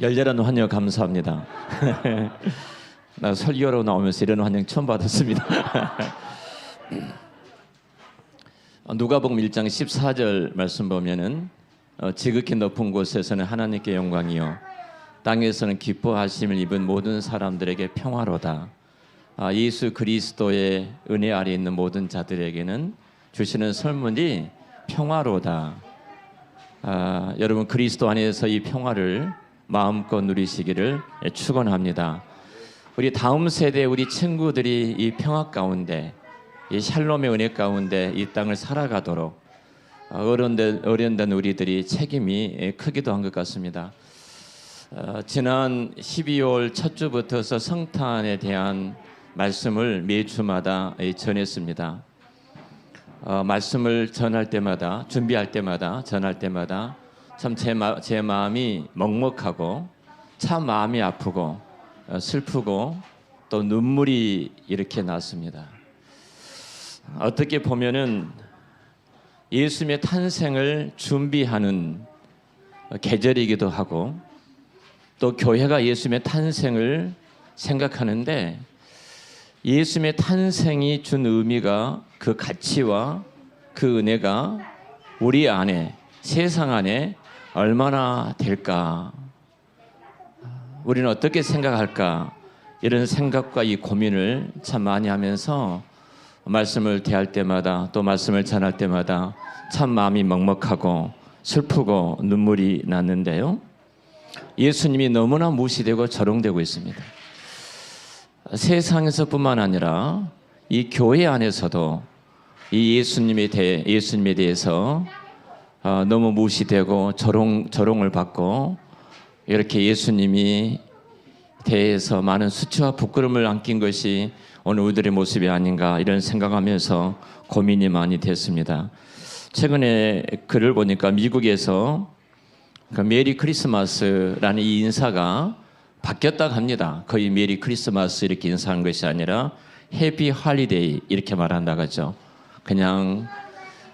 열렬한 환영 감사합니다. 나 설교로 나오면서 이런 환영 처음 받았습니다. 누가복음 1장 14절 말씀 보면은 지극히 높은 곳에서는 하나님께 영광이요 땅에서는 기뻐하심을 입은 모든 사람들에게 평화로다. 예수 그리스도의 은혜 아래 있는 모든 자들에게는 주시는 선물이 평화로다. 여러분 그리스도 안에서 이 평화를 마음껏 누리시기를 축원합니다. 우리 다음 세대 우리 친구들이 이 평화 가운데 이 샬롬의 은혜 가운데 이 땅을 살아가도록 어른된 우리들이 책임이 크기도 한 것 같습니다. 지난 12월 첫 주부터서 성탄에 대한 말씀을 매주마다 전했습니다. 말씀을 전할 때마다 준비할 때마다 전할 때마다 참 제 마음이 먹먹하고 참 마음이 아프고 슬프고 또 눈물이 이렇게 났습니다. 어떻게 보면은 예수님의 탄생을 준비하는 계절이기도 하고 또 교회가 예수님의 탄생을 생각하는데 예수님의 탄생이 준 의미가 그 가치와 그 은혜가 우리 안에 세상 안에 얼마나 될까? 우리는 어떻게 생각할까? 이런 생각과 이 고민을 참 많이 하면서 말씀을 대할 때마다 또 말씀을 전할 때마다 참 마음이 먹먹하고 슬프고 눈물이 났는데요. 예수님이 너무나 무시되고 조롱되고 있습니다. 세상에서뿐만 아니라 이 교회 안에서도 이 예수님에 대해서 너무 무시되고 조롱을 받고 이렇게 예수님이 대해서 많은 수치와 부끄러움을 안긴 것이 오늘 우리들의 모습이 아닌가 이런 생각하면서 고민이 많이 됐습니다. 최근에 글을 보니까 미국에서 메리 크리스마스라는 이 인사가 바뀌었다고 합니다. 거의 메리 크리스마스 이렇게 인사한 것이 아니라 해피 할리데이 이렇게 말한다고 하죠. 그냥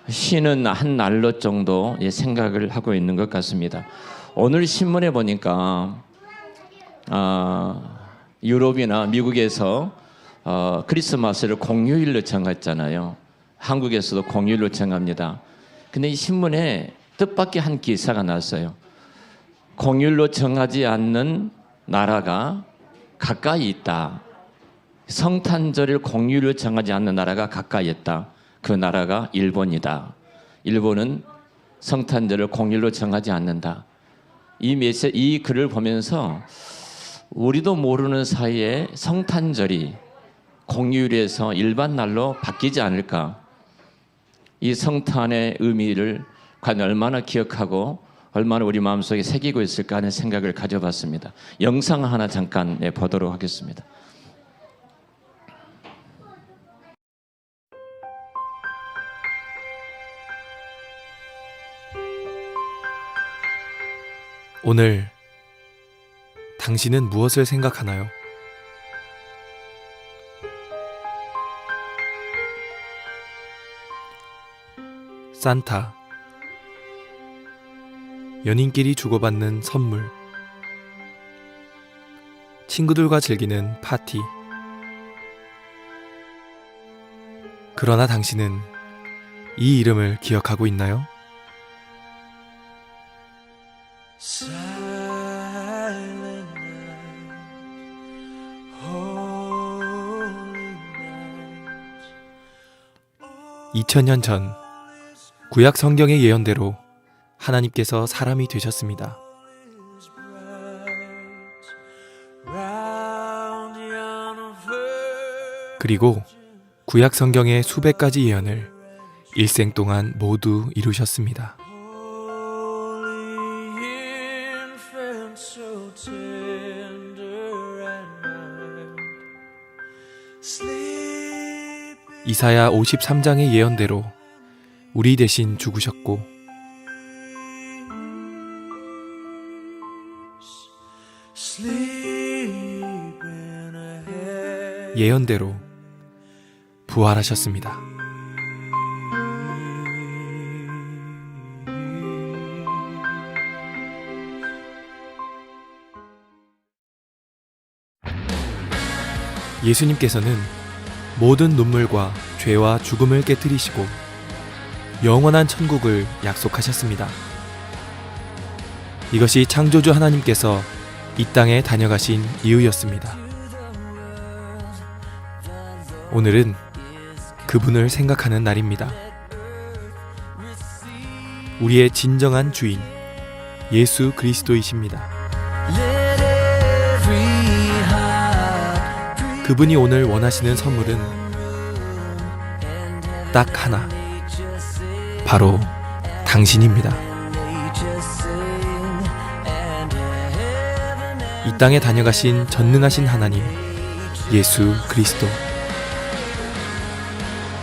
쉬는 한 날로 정도 생각을 하고 있는 것 같습니다. 오늘 신문에 보니까 유럽이나 미국에서 크리스마스를 공휴일로 정했잖아요. 한국에서도 공휴일로 정합니다. 근데 이 신문에 뜻밖의 한 기사가 났어요. 공휴일로 정하지 않는 나라가 가까이 있다. 성탄절을 공휴일로 정하지 않는 나라가 가까이 있다. 그 나라가 일본이다. 일본은 성탄절을 공휴일로 정하지 않는다. 이 글을 보면서 우리도 모르는 사이에 성탄절이 공휴일에서 일반 날로 바뀌지 않을까. 이 성탄의 의미를 과연 얼마나 기억하고 얼마나 우리 마음속에 새기고 있을까 하는 생각을 가져봤습니다. 영상 하나 잠깐 보도록 하겠습니다. 오늘 당신은 무엇을 생각하나요? 산타, 연인끼리 주고받는 선물, 친구들과 즐기는 파티. 그러나 당신은 이 이름을 기억하고 있나요? Silent night, holy night. 2000년 전 구약 성경의 예언대로 하나님께서 사람이 되셨습니다. 그리고 구약 성경의 수백 가지 예언을 일생 동안 모두 이루셨습니다. 이사야 53장의 예언대로 우리 대신 죽으셨고 예언대로 부활하셨습니다. 예수님께서는 모든 눈물과 죄와 죽음을 깨뜨리시고 영원한 천국을 약속하셨습니다. 이것이 창조주 하나님께서 이 땅에 다녀가신 이유였습니다. 오늘은 그분을 생각하는 날입니다. 우리의 진정한 주인 예수 그리스도이십니다. Let every heart 그분이 오늘 원하시는 선물은 딱 하나, 바로 당신입니다. 이 땅에 다녀가신 전능하신 하나님 예수 그리스도,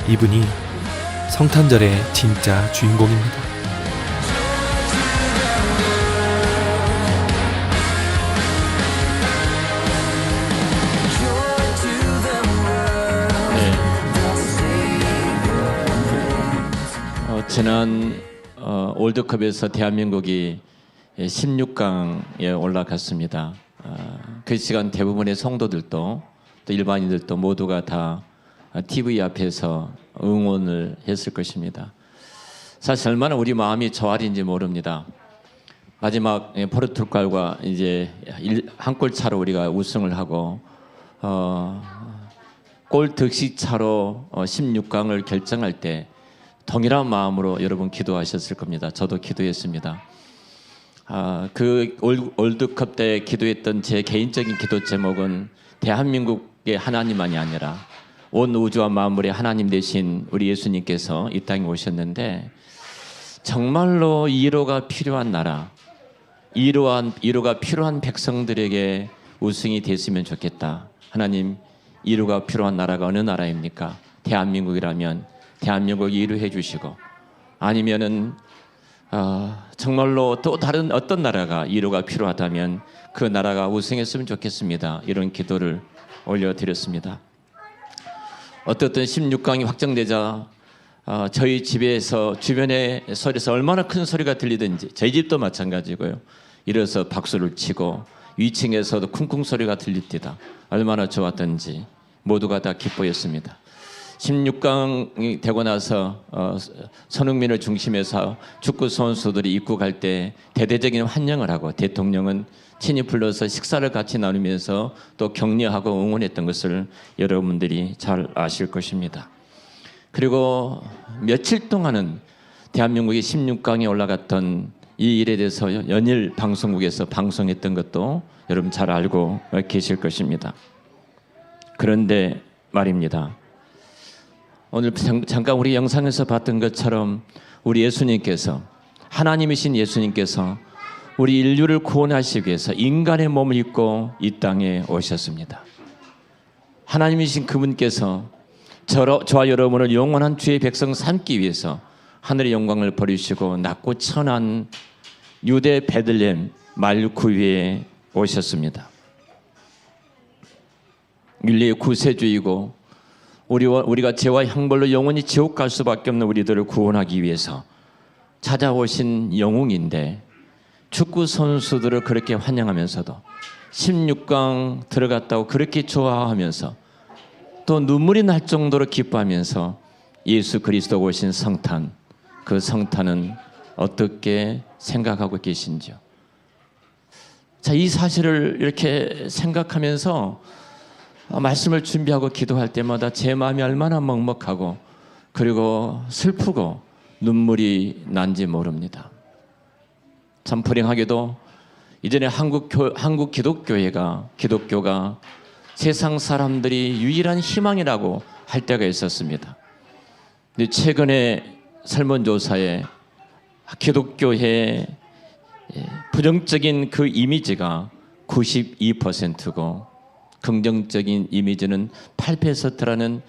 이분이 성탄절의 진짜 주인공입니다. 지난 월드컵에서 대한민국이 16강에 올라갔습니다. 그 시간 대부분의 성도들도 또 일반인들도 모두가 다 TV 앞에서 응원을 했을 것입니다. 사실 얼마나 우리 마음이 저하린지 모릅니다. 마지막 포르투갈과 이제 한 골 차로 우리가 우승을 하고 골 득실 차로 16강을 결정할 때 동일한 마음으로 여러분 기도하셨을 겁니다. 저도 기도했습니다. 그 월드컵 때 기도했던 제 개인적인 기도 제목은 대한민국의 하나님만이 아니라 온 우주와 만물의 하나님 되신 우리 예수님께서 이 땅에 오셨는데 정말로 위로가 필요한 나라, 위로가 필요한 백성들에게 우승이 됐으면 좋겠다. 하나님, 위로가 필요한 나라가 어느 나라입니까? 대한민국이라면 대한민국 위로해 주시고, 아니면은 정말로 또 다른 어떤 나라가 위로가 필요하다면 그 나라가 우승했으면 좋겠습니다. 이런 기도를 올려드렸습니다. 어떻든 16강이 확정되자 저희 집에서 주변의 소리에서 얼마나 큰 소리가 들리든지, 저희 집도 마찬가지고요, 이래서 박수를 치고 위층에서도 쿵쿵 소리가 들립니다. 얼마나 좋았던지 모두가 다 기뻐했습니다. 16강이 되고 나서 손흥민을 중심해서 축구 선수들이 입국할 때 대대적인 환영을 하고 대통령은 친히 불러서 식사를 같이 나누면서 또 격려하고 응원했던 것을 여러분들이 잘 아실 것입니다. 그리고 며칠 동안은 대한민국이 16강에 올라갔던 이 일에 대해서 연일 방송국에서 방송했던 것도 여러분 잘 알고 계실 것입니다. 그런데 말입니다. 오늘 잠깐 우리 영상에서 봤던 것처럼 우리 예수님께서, 하나님이신 예수님께서 우리 인류를 구원하시기 위해서 인간의 몸을 입고 이 땅에 오셨습니다. 하나님이신 그분께서 저와 여러분을 영원한 주의 백성 삼기 위해서 하늘의 영광을 버리시고 낮고 천한 유대 베들레헴 말구위에 오셨습니다. 인류의 구세주이고 우리가 죄와 형벌로 영원히 지옥 갈 수밖에 없는 우리들을 구원하기 위해서 찾아오신 영웅인데, 축구 선수들을 그렇게 환영하면서도 16강 들어갔다고 그렇게 좋아하면서 또 눈물이 날 정도로 기뻐하면서 예수 그리스도가 오신 성탄, 그 성탄은 어떻게 생각하고 계신지요? 자, 이 사실을 이렇게 생각하면서 말씀을 준비하고 기도할 때마다 제 마음이 얼마나 먹먹하고 그리고 슬프고 눈물이 난지 모릅니다. 참 불행하게도 이전에 한국 기독교가 세상 사람들이 유일한 희망이라고 할 때가 있었습니다. 근데 최근에 설문조사에 기독교의 부정적인 그 이미지가 92%고 긍정적인 이미지는 8%라는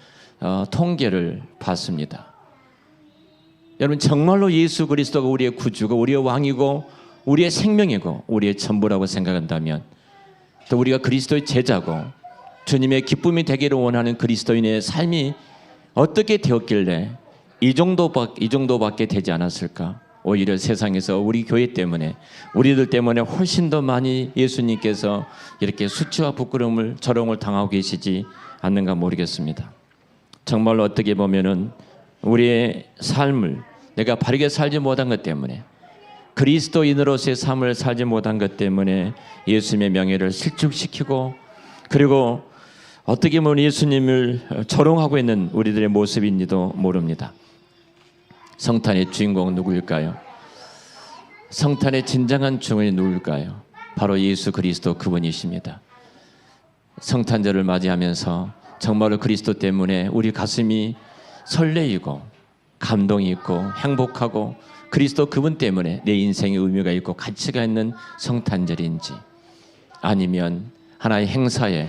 통계를 봤습니다. 여러분, 정말로 예수 그리스도가 우리의 구주고 우리의 왕이고 우리의 생명이고 우리의 전부라고 생각한다면, 또 우리가 그리스도의 제자고 주님의 기쁨이 되기를 원하는 그리스도인의 삶이 어떻게 되었길래 이 정도밖에 되지 않았을까? 오히려 세상에서 우리 교회 때문에 우리들 때문에 훨씬 더 많이 예수님께서 이렇게 수치와 부끄러움을 조롱을 당하고 계시지 않는가 모르겠습니다. 정말로 어떻게 보면은 우리의 삶을 내가 바르게 살지 못한 것 때문에 그리스도인으로서의 삶을 살지 못한 것 때문에 예수님의 명예를 실축시키고 그리고 어떻게 보면 예수님을 조롱하고 있는 우리들의 모습인지도 모릅니다. 성탄의 주인공은 누구일까요? 성탄의 진정한 주인이 누구일까요? 바로 예수 그리스도 그분이십니다. 성탄절을 맞이하면서 정말로 그리스도 때문에 우리 가슴이 설레이고 감동이 있고 행복하고 그리스도 그분 때문에 내 인생에 의미가 있고 가치가 있는 성탄절인지 아니면 하나의 행사에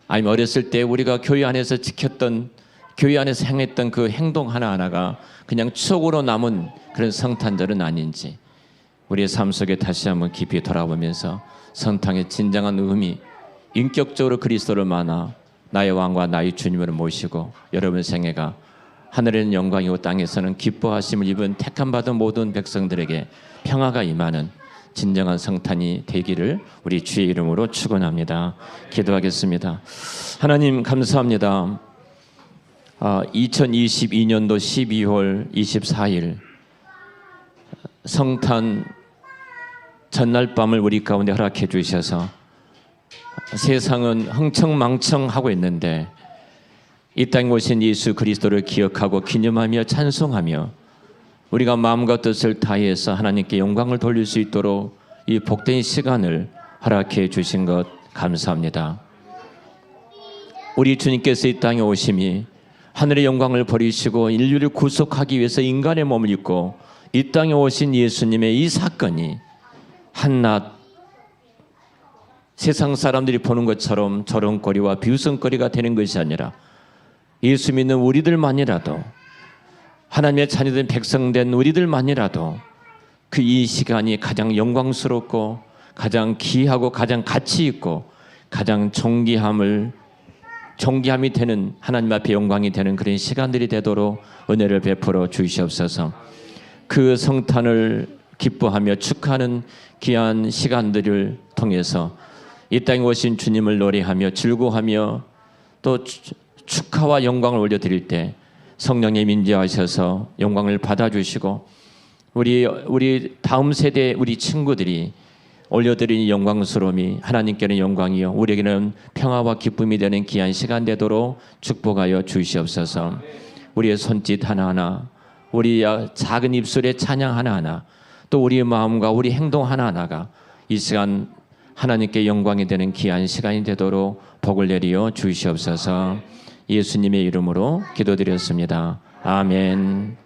아니면 어렸을 때 우리가 교회 안에서 지켰던 교회 안에서 행했던 그 행동 하나하나가 그냥 추억으로 남은 그런 성탄절은 아닌지 우리의 삶 속에 다시 한번 깊이 돌아보면서 성탄의 진정한 의미 인격적으로 그리스도를 만나 나의 왕과 나의 주님을 모시고 여러분 생애가 하늘에는 영광이고 땅에서는 기뻐하심을 입은 택함 받은 모든 백성들에게 평화가 임하는 진정한 성탄이 되기를 우리 주의 이름으로 축원합니다. 기도하겠습니다. 하나님 감사합니다. 2022년도 12월 24일 성탄 전날 밤을 우리 가운데 허락해 주셔서 세상은 흥청망청하고 있는데 이 땅에 오신 예수 그리스도를 기억하고 기념하며 찬송하며 우리가 마음과 뜻을 다해서 하나님께 영광을 돌릴 수 있도록 이 복된 시간을 허락해 주신 것 감사합니다. 우리 주님께서 이 땅에 오심이 하늘의 영광을 버리시고 인류를 구속하기 위해서 인간의 몸을 입고 이 땅에 오신 예수님의 이 사건이 한낱 세상 사람들이 보는 것처럼 조롱거리와 비웃음거리가 되는 것이 아니라 예수 믿는 우리들만이라도 하나님의 자녀된 백성된 우리들만이라도 그 이 시간이 가장 영광스럽고 가장 귀하고 가장 가치 있고 가장 존귀함이 되는 하나님 앞에 영광이 되는 그런 시간들이 되도록 은혜를 베풀어 주시옵소서. 그 성탄을 기뻐하며 축하하는 귀한 시간들을 통해서 이 땅에 오신 주님을 노래하며 즐거워하며 또 축하와 영광을 올려드릴 때 성령님 인도하셔서 영광을 받아주시고 우리 다음 세대 우리 친구들이 올려드리는 영광스러움이 하나님께는 영광이요 우리에게는 평화와 기쁨이 되는 귀한 시간 되도록 축복하여 주시옵소서. 우리의 손짓 하나하나 우리 작은 입술의 찬양 하나하나 또 우리의 마음과 우리 행동 하나하나가 이 시간 하나님께 영광이 되는 귀한 시간이 되도록 복을 내리어 주시옵소서. 예수님의 이름으로 기도드렸습니다. 아멘.